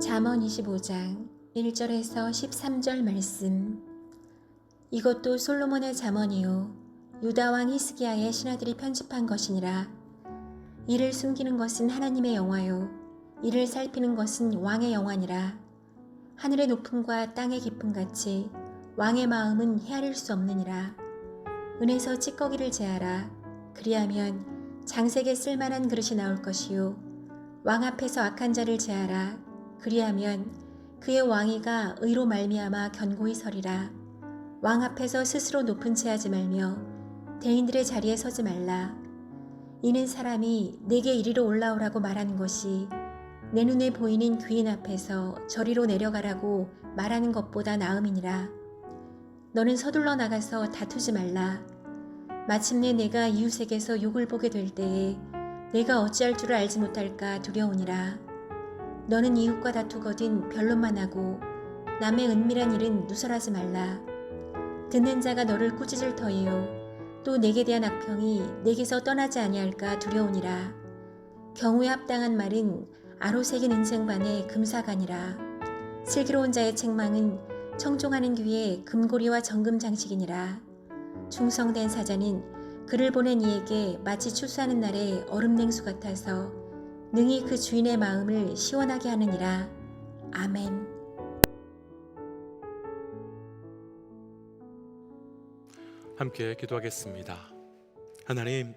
잠언 25장 1절에서 13절 말씀. 이것도 솔로몬의 잠언이요 유다 왕 히스기야의 신하들이 편집한 것이니라. 이를 숨기는 것은 하나님의 영화요 이를 살피는 것은 왕의 영화니라. 하늘의 높음과 땅의 깊음같이 왕의 마음은 헤아릴 수 없느니라. 은에서 찌꺼기를 제하라. 그리하면 장색에 쓸만한 그릇이 나올 것이요 왕 앞에서 악한 자를 제하라. 그리하면 그의 왕위가 의로 말미암아 견고히 서리라. 왕 앞에서 스스로 높은 채 하지 말며 대인들의 자리에 서지 말라. 이는 사람이 내게 이리로 올라오라고 말하는 것이 내 눈에 보이는 귀인 앞에서 저리로 내려가라고 말하는 것보다 나음이니라. 너는 서둘러 나가서 다투지 말라. 마침내 내가 이웃에게서 욕을 보게 될 때에 내가 어찌할 줄을 알지 못할까 두려우니라. 너는 이웃과 다투거든 변론만 하고 남의 은밀한 일은 누설하지 말라. 듣는 자가 너를 꾸짖을 터이요 또 내게 대한 악평이 내게서 떠나지 아니할까 두려우니라. 경우에 합당한 말은 아로새긴 은쟁반에 금사가니라. 슬기로운 자의 책망은 청종하는 귀에 금고리와 정금 장식이니라. 충성된 사자는 그를 보낸 이에게 마치 추수하는 날에 얼음 냉수 같아서 능히 그 주인의 마음을 시원하게 하느니라. 아멘. 함께 기도하겠습니다. 하나님,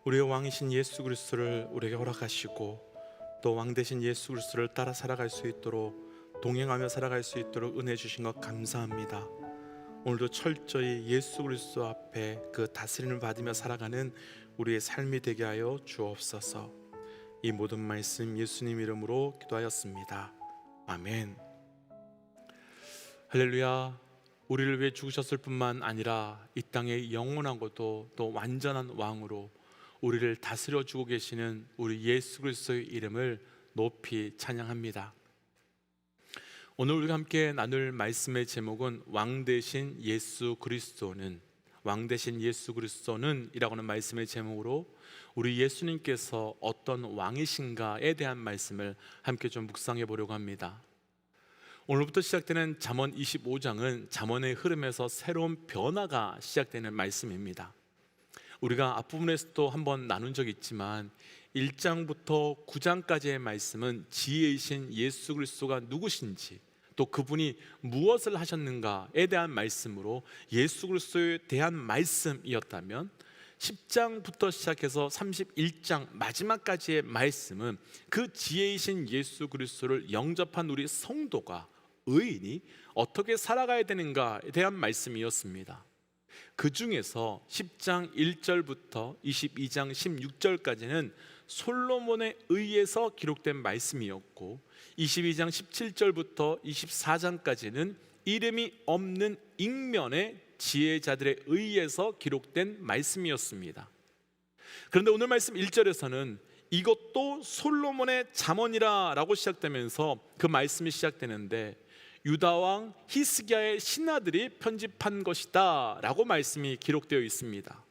우리의 왕이신 예수 그리스도를 우리에게 허락하시고 또 왕 대신 예수 그리스도를 따라 살아갈 수 있도록 동행하며 살아갈 수 있도록 은혜 주신 것 감사합니다. 오늘도 철저히 예수 그리스도 앞에 그 다스림을 받으며 살아가는 우리의 삶이 되게 하여 주옵소서. 이 모든 말씀 예수님 이름으로 기도하였습니다. 아멘. 할렐루야. 우리를 위해 죽으셨을 뿐만 아니라 이 땅에 영원하고도 또 완전한 왕으로 우리를 다스려 주고 계시는 우리 예수 그리스도의 이름을 높이 찬양합니다. 오늘 우리가 함께 나눌 말씀의 제목은 왕 대신 예수 그리스도는, 왕 대신 예수 그리스도는 이라고 하는 말씀의 제목으로 우리 예수님께서 어떤 왕이신가에 대한 말씀을 함께 좀 묵상해 보려고 합니다. 오늘부터 시작되는 잠언 25장은 잠언의 흐름에서 새로운 변화가 시작되는 말씀입니다. 우리가 앞부분에서도 한번 나눈 적이 있지만 1장부터 9장까지의 말씀은 지혜이신 예수 그리스도가 누구신지 또 그분이 무엇을 하셨는가에 대한 말씀으로 예수 그리스도에 대한 말씀이었다면 10장부터 시작해서 31장 마지막까지의 말씀은 그 지혜이신 예수 그리스도를 영접한 우리 성도가, 의인이 어떻게 살아가야 되는가에 대한 말씀이었습니다. 그 중에서 10장 1절부터 22장 16절까지는 솔로몬에 의해서 기록된 말씀이었고 22장 17절부터 24장까지는 이름이 없는 익면의 지혜자들에 의해서 기록된 말씀이었습니다. 그런데 오늘 말씀 1절에서는 이것도 솔로몬의 잠언이라 라고 시작되면서 그 말씀이 시작되는데 유다왕 히스기야의 신하들이 편집한 것이다 라고 말씀이 기록되어 있습니다.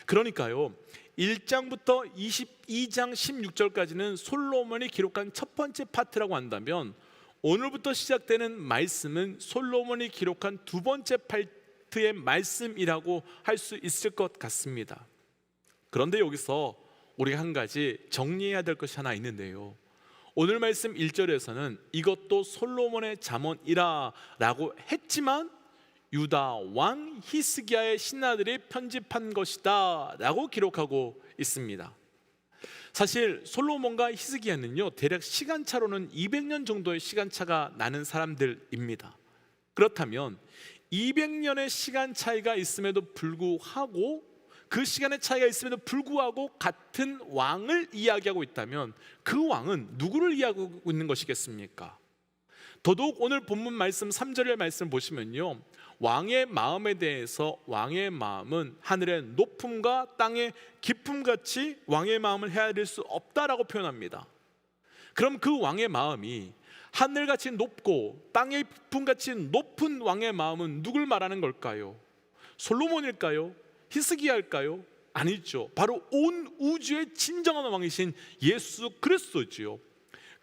그러니까요 1장부터 22장 16절까지는 솔로몬이 기록한 첫 번째 파트라고 한다면 오늘부터 시작되는 말씀은 솔로몬이 기록한 두 번째 파트의 말씀이라고 할 수 있을 것 같습니다. 그런데 여기서 우리가 한 가지 정리해야 될 것이 하나 있는데요, 오늘 말씀 1절에서는 이것도 솔로몬의 잠언이라 라고 했지만 유다 왕 히스기야의 신하들이 편집한 것이다 라고 기록하고 있습니다. 사실 솔로몬과 히스기야는요 대략 시간차로는 200년 정도의 시간차가 나는 사람들입니다. 그렇다면 200년의 시간 차이가 있음에도 불구하고 그 시간의 차이가 있음에도 불구하고 같은 왕을 이야기하고 있다면 그 왕은 누구를 이야기하고 있는 것이겠습니까? 더더욱 오늘 본문 말씀 3절의 말씀 보시면요, 왕의 마음에 대해서 왕의 마음은 하늘의 높음과 땅의 깊음같이 왕의 마음을 헤아릴 수 없다라고 표현합니다. 그럼 그 왕의 마음이 하늘같이 높고 땅의 깊음같이 높은 왕의 마음은 누굴 말하는 걸까요? 솔로몬일까요? 히스기야일까요? 아니죠. 바로 온 우주의 진정한 왕이신 예수 그리스도지요.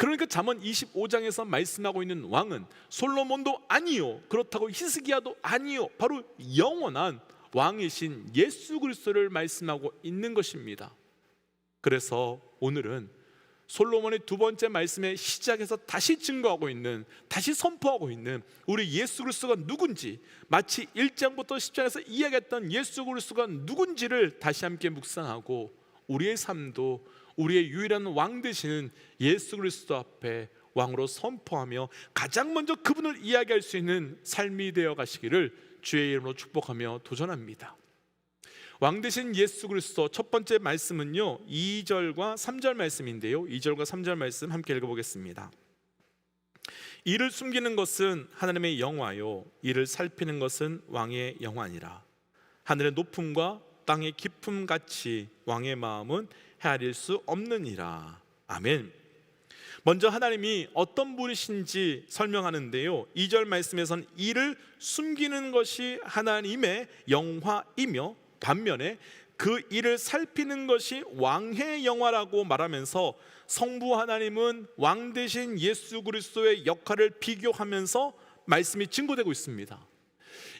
그러니까 잠언 25장에서 말씀하고 있는 왕은 솔로몬도 아니요, 그렇다고 히스기야도 아니요, 바로 영원한 왕이신 예수 그리스도를 말씀하고 있는 것입니다. 그래서 오늘은 솔로몬의 두 번째 말씀의 시작에서 다시 증거하고 있는, 다시 선포하고 있는 우리 예수 그리스도가 누군지, 마치 1장부터 10장에서 이야기했던 예수 그리스도가 누군지를 다시 함께 묵상하고 우리의 삶도 우리의 유일한 왕 되시는 예수 그리스도 앞에 왕으로 선포하며 가장 먼저 그분을 이야기할 수 있는 삶이 되어 가시기를 주의 이름으로 축복하며 도전합니다. 왕 되신 예수 그리스도 첫 번째 말씀은요, 2절과 3절 말씀인데요, 2절과 3절 말씀 함께 읽어보겠습니다. 이를 숨기는 것은 하나님의 영화요, 이를 살피는 것은 왕의 영화니라. 하늘의 높음과 땅의 깊음 같이 왕의 마음은 헤아릴 수 없느니라. 아멘. 먼저 하나님이 어떤 분이신지 설명하는데요, 2절 말씀에서는 이를 숨기는 것이 하나님의 영화이며 반면에 그 일을 살피는 것이 왕의 영화라고 말하면서 성부 하나님은 왕 되신 예수 그리스도의 역할을 비교하면서 말씀이 증거되고 있습니다.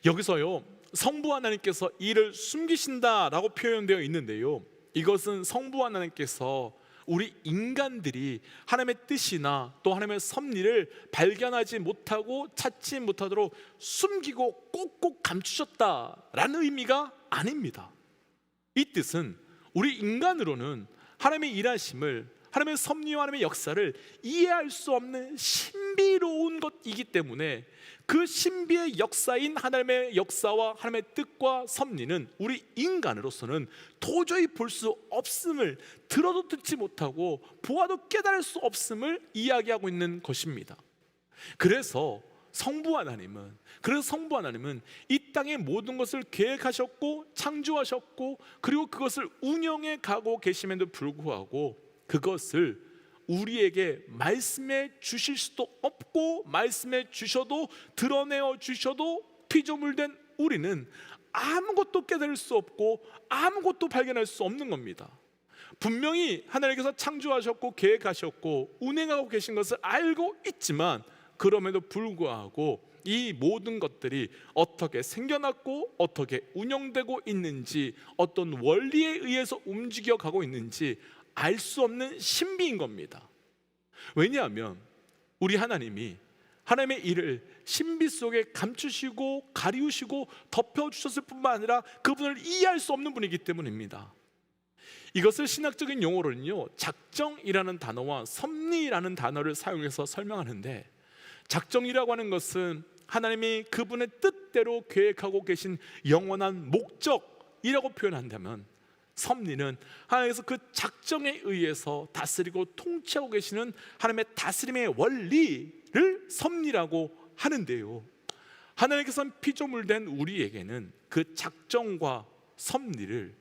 여기서요, 성부 하나님께서 이를 숨기신다라고 표현되어 있는데요, 이것은 성부 하나님께서 우리 인간들이 하나님의 뜻이나 또 하나님의 섭리를 발견하지 못하고 찾지 못하도록 숨기고 꼭꼭 감추셨다라는 의미가 아닙니다. 이 뜻은 우리 인간으로는 하나님의 일하심을, 하나님의 섭리와 하나님의 역사를 이해할 수 없는 신비로운 것이기 때문에 그 신비의 역사인 하나님의 역사와 하나님의 뜻과 섭리는 우리 인간으로서는 도저히 볼 수 없음을, 들어도 듣지 못하고 보아도 깨달을 수 없음을 이야기하고 있는 것입니다. 그래서 성부 하나님은 이 땅의 모든 것을 계획하셨고 창조하셨고 그리고 그것을 운영해 가고 계심에도 불구하고 그것을 우리에게 말씀해 주실 수도 없고, 말씀해 주셔도 드러내어 주셔도 피조물된 우리는 아무것도 깨달을 수 없고 아무것도 발견할 수 없는 겁니다. 분명히 하나님께서 창조하셨고 계획하셨고 운행하고 계신 것을 알고 있지만 그럼에도 불구하고 이 모든 것들이 어떻게 생겨났고 어떻게 운영되고 있는지, 어떤 원리에 의해서 움직여 가고 있는지 알 수 없는 신비인 겁니다. 왜냐하면 우리 하나님이 하나님의 일을 신비 속에 감추시고 가리우시고 덮여주셨을 뿐만 아니라 그분을 이해할 수 없는 분이기 때문입니다. 이것을 신학적인 용어로는요, 작정이라는 단어와 섭리라는 단어를 사용해서 설명하는데, 작정이라고 하는 것은 하나님이 그분의 뜻대로 계획하고 계신 영원한 목적이라고 표현한다면, 섭리는 하나님께서 그 작정에 의해서 다스리고 통치하고 계시는 하나님의 다스림의 원리를 섭리라고 하는데요, 하나님께서는 피조물된 우리에게는 그 작정과 섭리를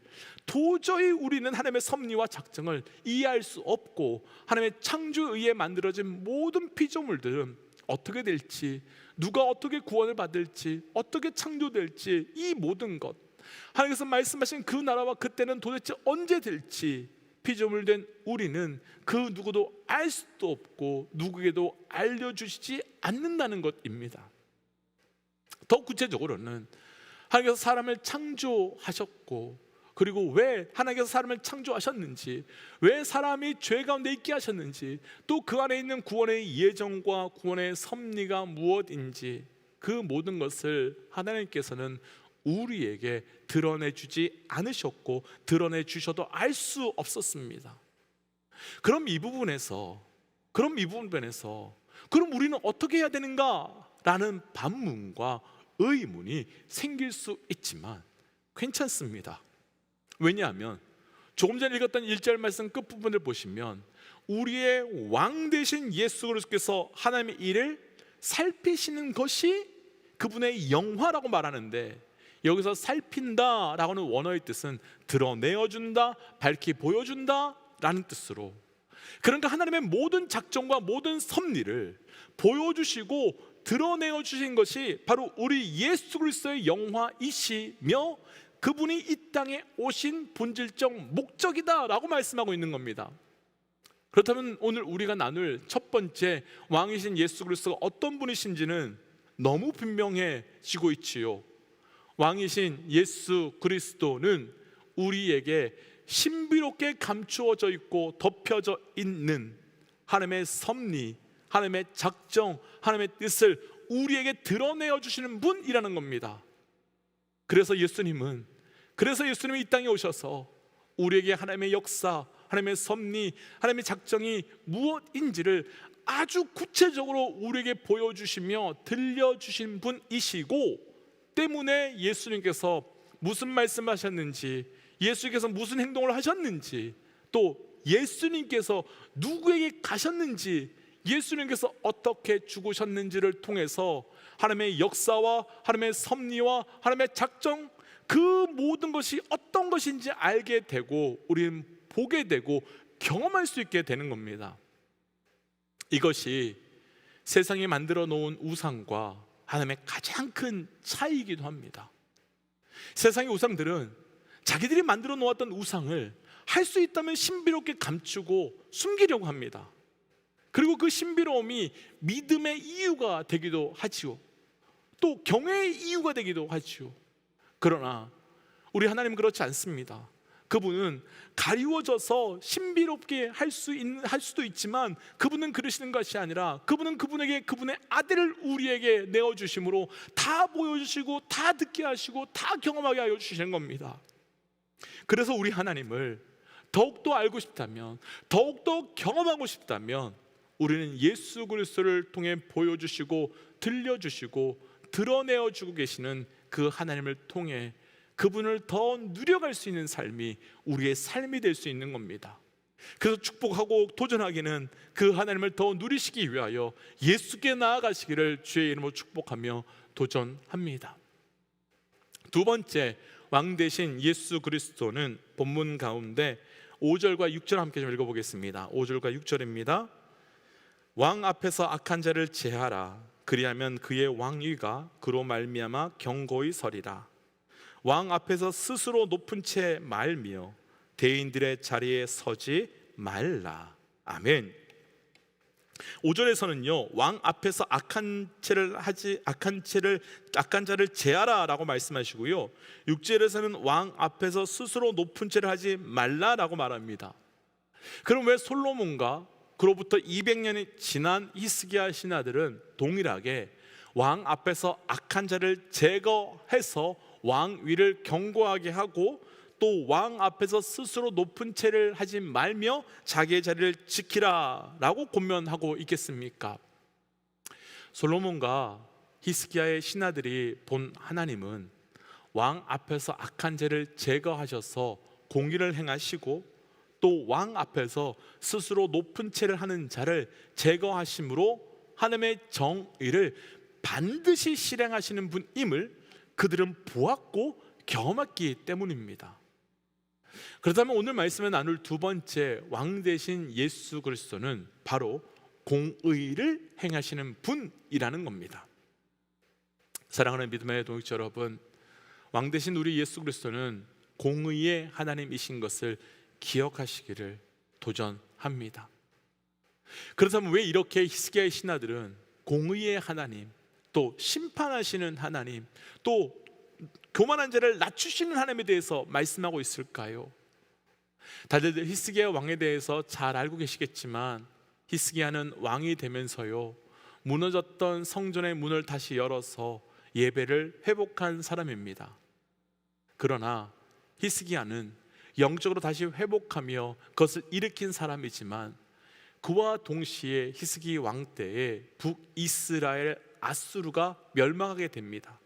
도저히 우리는 하나님의 섭리와 작정을 이해할 수 없고, 하나님의 창조에 의해 만들어진 모든 피조물들은 어떻게 될지, 누가 어떻게 구원을 받을지, 어떻게 창조될지, 이 모든 것, 하나님께서 말씀하신 그 나라와 그때는 도대체 언제 될지 피조물된 우리는 그 누구도 알 수도 없고 누구에게도 알려주시지 않는다는 것입니다. 더 구체적으로는 하나님께서 사람을 창조하셨고, 그리고 왜 하나님께서 사람을 창조하셨는지, 왜 사람이 죄 가운데 있게 하셨는지, 또 그 안에 있는 구원의 예정과 구원의 섭리가 무엇인지, 그 모든 것을 하나님께서는 우리에게 드러내주지 않으셨고 드러내 주셔도 알 수 없었습니다. 그럼 이 부분에서 그럼 우리는 어떻게 해야 되는가? 라는 반문과 의문이 생길 수 있지만 괜찮습니다. 왜냐하면 조금 전에 읽었던 1절 말씀 끝부분을 보시면 우리의 왕 되신 예수 그리스도께서 하나님의 일을 살피시는 것이 그분의 영화라고 말하는데, 여기서 살핀다라고 하는 원어의 뜻은 드러내어준다, 밝히 보여준다 라는 뜻으로, 그러니까 하나님의 모든 작정과 모든 섭리를 보여주시고 드러내어 주신 것이 바로 우리 예수 그리스도의 영화이시며 그분이 이 땅에 오신 본질적 목적이다 라고 말씀하고 있는 겁니다. 그렇다면 오늘 우리가 나눌 첫 번째 왕이신 예수 그리스도가 어떤 분이신지는 너무 분명해지고 있지요. 왕이신 예수 그리스도는 우리에게 신비롭게 감추어져 있고 덮여져 있는 하나님의 섭리, 하나님의 작정, 하나님의 뜻을 우리에게 드러내어 주시는 분이라는 겁니다. 그래서 예수님이 이 땅에 오셔서 우리에게 하나님의 역사, 하나님의 섭리, 하나님의 작정이 무엇인지를 아주 구체적으로 우리에게 보여주시며 들려주신 분이시고, 때문에 예수님께서 무슨 말씀하셨는지, 예수님께서 무슨 행동을 하셨는지, 또 예수님께서 누구에게 가셨는지, 예수님께서 어떻게 죽으셨는지를 통해서 하나님의 역사와 하나님의 섭리와 하나님의 작정, 그 모든 것이 어떤 것인지 알게 되고 우리는 보게 되고 경험할 수 있게 되는 겁니다. 이것이 세상이 만들어 놓은 우상과 하나님의 가장 큰 차이이기도 합니다. 세상의 우상들은 자기들이 만들어 놓았던 우상을 할 수 있다면 신비롭게 감추고 숨기려고 합니다. 그리고 그 신비로움이 믿음의 이유가 되기도 하지요. 또 경외의 이유가 되기도 하지요. 그러나 우리 하나님은 그렇지 않습니다. 그분은 가리워져서 신비롭게 할 수도 있지만 그분은 그러시는 것이 아니라 그분은 그분에게 그분의 아들을 우리에게 내어주심으로 다 보여주시고 다 듣게 하시고 다 경험하게 하여 주시는 겁니다. 그래서 우리 하나님을 더욱더 알고 싶다면, 더욱더 경험하고 싶다면 우리는 예수 그리스도를 통해 보여주시고 들려주시고 드러내어 주고 계시는 그 하나님을 통해 그분을 더 누려갈 수 있는 삶이 우리의 삶이 될 수 있는 겁니다. 그래서 축복하고 도전하기는 그 하나님을 더 누리시기 위하여 예수께 나아가시기를 주의 이름으로 축복하며 도전합니다. 두 번째, 왕 대신 예수 그리스도는 본문 가운데 5절과 6절 함께 좀 읽어보겠습니다. 5절과 6절입니다. 왕 앞에서 악한 자를 제하라. 그리하면 그의 왕위가 그로 말미암아 경고히 서리라. 왕 앞에서 스스로 높은 채 말며 대인들의 자리에 서지 말라. 아멘. 5절에서는요, 왕 앞에서 악한 자를 제하라라고 말씀하시고요, 6절에서는 왕 앞에서 스스로 높은 채를 하지 말라라고 말합니다. 그럼 왜 솔로몬과 그로부터 200년이 지난 히스기야 신하들은 동일하게 왕 앞에서 악한 자를 제거해서 왕위를 견고하게 하고 또 왕 앞에서 스스로 높은 채를 하지 말며 자기의 자리를 지키라 라고 권면하고 있겠습니까? 솔로몬과 히스기야의 신하들이 본 하나님은 왕 앞에서 악한 죄를 제거하셔서 공의를 행하시고 또 왕 앞에서 스스로 높은 채를 하는 자를 제거하심으로 하나님의 정의를 반드시 실행하시는 분임을 그들은 보았고 경험했기 때문입니다. 그렇다면 오늘 말씀에 나눌 두 번째 왕 대신 예수 그리스도는 바로 공의를 행하시는 분이라는 겁니다. 사랑하는 믿음의 동역자 여러분, 왕 대신 우리 예수 그리스도는 공의의 하나님이신 것을 기억하시기를 도전합니다. 그렇다면 왜 이렇게 히스기야의 신하들은 공의의 하나님, 또 심판하시는 하나님, 또 교만한 자를 낮추시는 하나님에 대해서 말씀하고 있을까요? 다들 히스기야 왕에 대해서 잘 알고 계시겠지만 히스기야는 왕이 되면서요, 무너졌던 성전의 문을 다시 열어서 예배를 회복한 사람입니다. 그러나 히스기야는 영적으로 다시 회복하며 그것을 일으킨 사람이지만 그와 동시에 히스기 왕 때에 북이스라엘 아수르가 멸망하게 됩니다.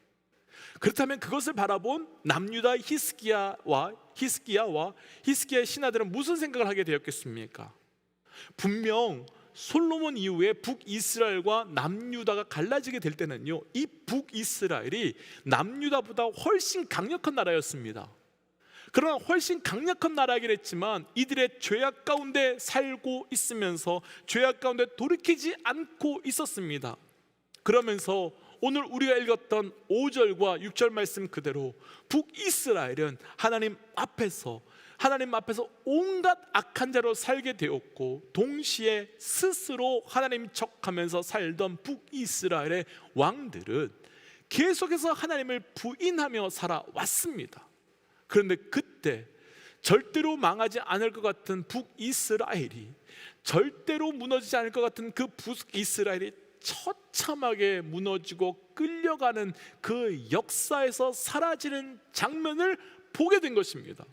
그렇다면 그것을 바라본 남유다 히스기야와 히스기야의 신하들은 무슨 생각을 하게 되었겠습니까? 분명 솔로몬 이후에 북이스라엘과 남유다가 갈라지게 될 때는요, 이 북이스라엘이 남유다보다 훨씬 강력한 나라였습니다. 그러나 훨씬 강력한 나라이긴 했지만 이들의 죄악 가운데 살고 있으면서 죄악 가운데 돌이키지 않고 있었습니다. 그러면서 오늘 우리가 읽었던 5절과 6절 말씀 그대로 북이스라엘은 하나님 앞에서 하나님 앞에서 온갖 악한 자로 살게 되었고, 동시에 스스로 하나님 척하면서 살던 북이스라엘의 왕들은 계속해서 하나님을 부인하며 살아왔습니다. 그런데 그때 절대로 망하지 않을 것 같은 북이스라엘이, 절대로 무너지지 않을 것 같은 그 북이스라엘이 처참하게 무너지고 끌려가는 그 역사에서 사라지는 장면을 보게 된 것입니다.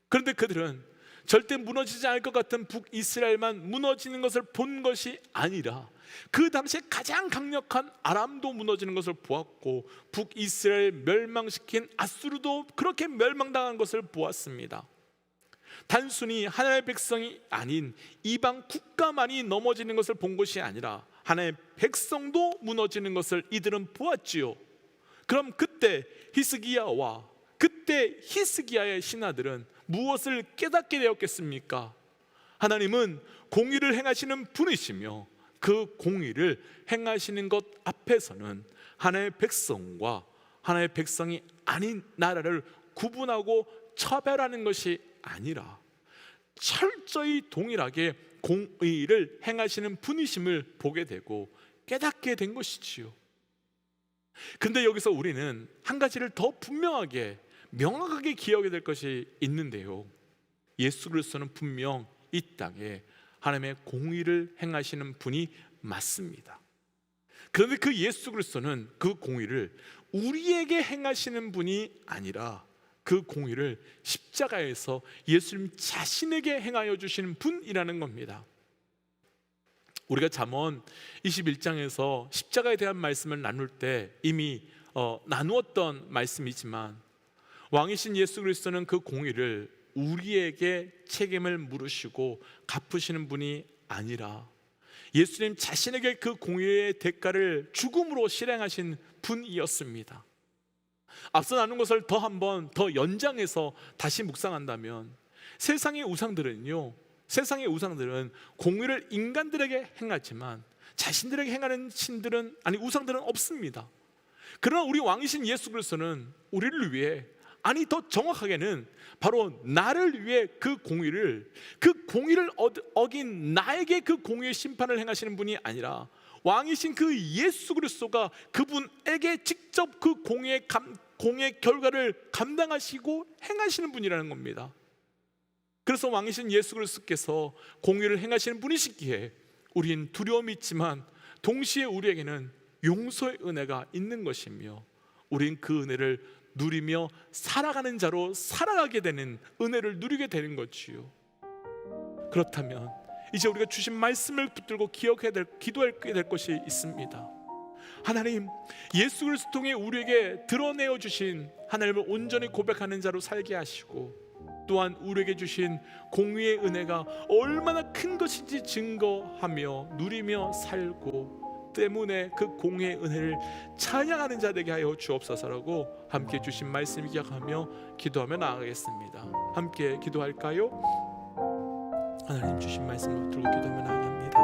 그런데 그들은 절대 무너지지 않을 것 같은 북이스라엘만 무너지는 것을 본 것이 아니라 그 당시에 가장 강력한 아람도 무너지는 것을 보았고, 북이스라엘 멸망시킨 아수르도 그렇게 멸망당한 것을 보았습니다. 단순히 하나님의 백성이 아닌 이방 국가만이 넘어지는 것을 본 것이 아니라 하나님의 백성도 무너지는 것을 이들은 보았지요. 그럼 그때 히스기야의 신하들은 무엇을 깨닫게 되었겠습니까? 하나님은 공의를 행하시는 분이시며 그 공의를 행하시는 것 앞에서는 하나님의 백성과 하나님의 백성이 아닌 나라를 구분하고 처벌하는 것이 아니라 철저히 동일하게 공의를 행하시는 분이심을 보게 되고 깨닫게 된 것이지요. 근데 여기서 우리는 한 가지를 더 분명하게, 명확하게 기억해야 될 것이 있는데요, 예수 그리스도는 분명 이 땅에 하나님의 공의를 행하시는 분이 맞습니다. 그런데 그 예수 그리스도는 그 공의를 우리에게 행하시는 분이 아니라 그 공의를 십자가에서 예수님 자신에게 행하여 주시는 분이라는 겁니다. 우리가 잠언 21장에서 십자가에 대한 말씀을 나눌 때 이미 나누었던 말씀이지만, 왕이신 예수 그리스도는 그 공의를 우리에게 책임을 물으시고 갚으시는 분이 아니라 예수님 자신에게 그 공의의 대가를 죽음으로 실행하신 분이었습니다. 앞서 나눈 것을 한번 더 연장해서 다시 묵상한다면, 세상의 우상들은 공의를 인간들에게 행하지만 자신들에게 행하는 우상들은 없습니다. 그러나 우리 왕이신 예수 그리스도는 우리를 위해, 더 정확하게는 바로 나를 위해 그 공의를 어긴 나에게 그 공의의 심판을 행하시는 분이 아니라 왕이신 그 예수 그리스도가 그분에게 직접 그 공의의 결과를 감당하시고 행하시는 분이라는 겁니다. 그래서 왕이신 예수 그리스도께서 공의를 행하시는 분이시기에 우린 두려움이 있지만 동시에 우리에게는 용서의 은혜가 있는 것이며, 우린 그 은혜를 누리며 살아가는 자로 살아가게 되는 은혜를 누리게 되는 거지요. 그렇다면 이제 우리가 주신 말씀을 붙들고 기도해야 될 것이 있습니다. 하나님, 예수 그리스도 통해 우리에게 드러내어 주신 하나님을 온전히 고백하는 자로 살게 하시고, 또한 우리에게 주신 공의의 은혜가 얼마나 큰 것인지 증거하며 누리며 살고, 때문에 그 공의의 은혜를 찬양하는 자 되게 하여 주옵소서라고 함께 주신 말씀 기억하며 기도하며 나아가겠습니다. 함께 기도할까요? 하나님 주신 말씀을 들고 기도하며 나아갑니다.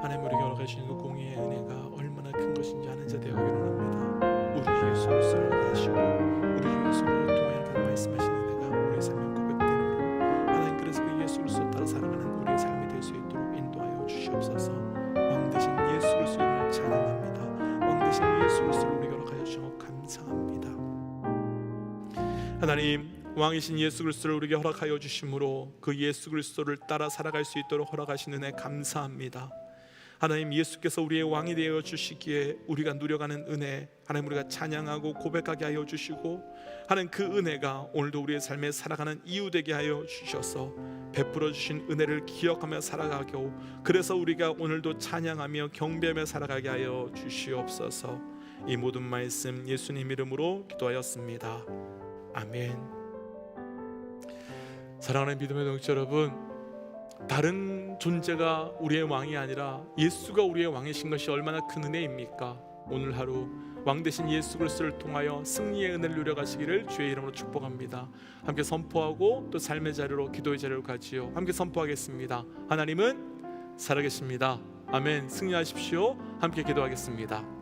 하나님, 우리에게 허락하시는 그 공의의 은혜가 얼마나 큰 것인지 아는 자 되어 일어납니다. 우리 예수 그리스도를 하시고 우리 예수를 통해 그 말씀하시는 은혜가 우리의 삶의 고백됨으로, 하나님, 그래서 그 예수 그리스도 따라 살아가는 우리의 삶이 될 수 있도록 인도하여 주시옵소서. 왕 대신 예수 그리스도를 찬양합니다. 왕 대신 예수 그리스도를 우리에게 허락하여 주셔서 감사합니다. 하나님, 왕이신 예수 그리스도를 우리에게 허락하여 주심으로 그 예수 그리스도를 따라 살아갈 수 있도록 허락하시는 은혜 감사합니다. 하나님, 예수께서 우리의 왕이 되어 주시기에 우리가 누려가는 은혜, 하나님, 우리가 찬양하고 고백하게 하여 주시고, 하나님, 그 은혜가 오늘도 우리의 삶에 살아가는 이유 되게 하여 주셔서 베풀어 주신 은혜를 기억하며 살아가게 하고, 그래서 우리가 오늘도 찬양하며 경배하며 살아가게 하여 주시옵소서. 이 모든 말씀 예수님 이름으로 기도하였습니다. 아멘. 사랑하는 믿음의 동지 여러분, 다른 존재가 우리의 왕이 아니라 예수가 우리의 왕이신 것이 얼마나 큰 은혜입니까? 오늘 하루 왕 대신 예수 그리스도를 통하여 승리의 은혜를 누려가시기를 주의 이름으로 축복합니다. 함께 선포하고 또 삶의 자리로, 기도의 자리로 가지요. 함께 선포하겠습니다. 하나님은 살아계십니다. 아멘. 승리하십시오. 함께 기도하겠습니다.